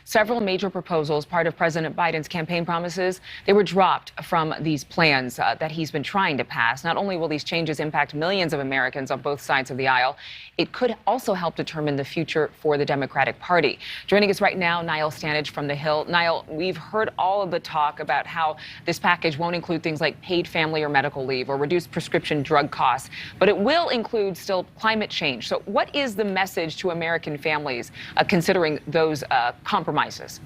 Several major proposals, part of President Biden's campaign promises, they were dropped from these plans that he's been trying to pass. Not only will these changes impact millions of Americans on both sides of the aisle, it could also help determine the future for the Democratic Party. Joining us right now, Niall Stanage from The Hill. Niall, we've heard all of the talk about how this package won't include things like paid family or medical leave or reduced prescription drug costs, but it will include still climate change. So what is the message to American families considering those compromises?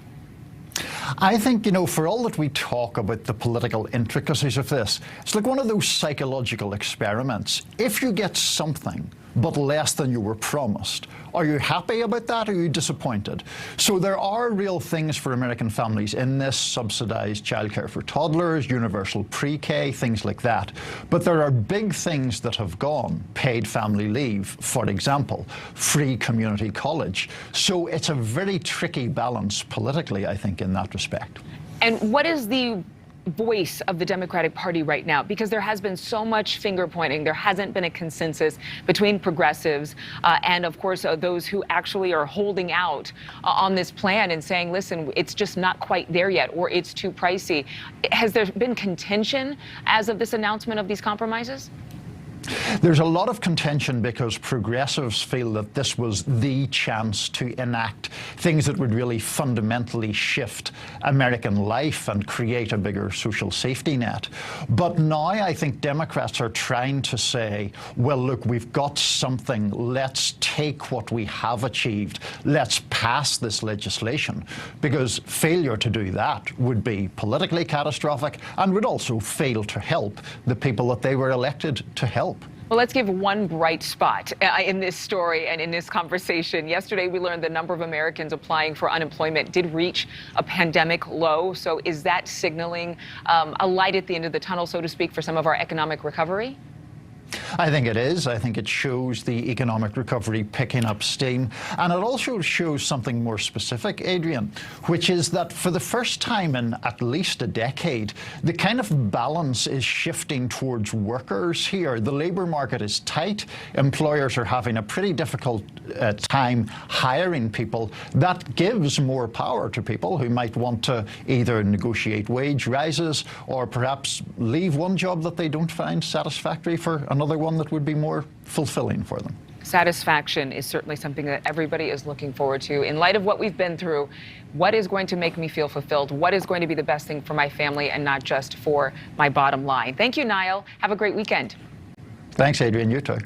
I think, for all that we talk about the political intricacies of this, it's like one of those psychological experiments. If you get something, but less than you were promised, are you happy about that or are you disappointed? So there are real things for American families in this: subsidized childcare for toddlers, universal pre-K, things like that. But there are big things that have gone: paid family leave, for example, free community college. So it's a very tricky balance politically, I think, in that respect. And what is the voice of the Democratic Party right now? Because there has been so much finger pointing. There hasn't been a consensus between progressives and, of course, those who actually are holding out on this plan and saying, listen, it's just not quite there yet, or it's too pricey. Has there been contention as of this announcement of these compromises? There's a lot of contention because progressives feel that this was the chance to enact things that would really fundamentally shift American life and create a bigger social safety net. But now I think Democrats are trying to say, well, look, we've got something. Let's take what we have achieved. Let's pass this legislation, because failure to do that would be politically catastrophic and would also fail to help the people that they were elected to help. Well, let's give one bright spot in this story and in this conversation. Yesterday, we learned the number of Americans applying for unemployment did reach a pandemic low. So is that signaling a light at the end of the tunnel, so to speak, for some of our economic recovery? I think it is. I think it shows the economic recovery picking up steam. And it also shows something more specific, Adrienne, which is that for the first time in at least a decade, the kind of balance is shifting towards workers here. The labor market is tight. Employers are having a pretty difficult time hiring people. That gives more power to people who might want to either negotiate wage rises or perhaps leave one job that they don't find satisfactory for another one that would be more fulfilling for them. Satisfaction is certainly something that everybody is looking forward to. In light of what we've been through, what is going to make me feel fulfilled? What is going to be the best thing for my family and not just for my bottom line? Thank you, Niall. Have a great weekend. Thanks, Adrienne. You too.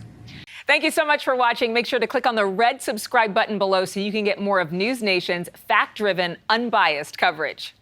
Thank you so much for watching. Make sure to click on the red subscribe button below so you can get more of NewsNation's fact-driven, unbiased coverage.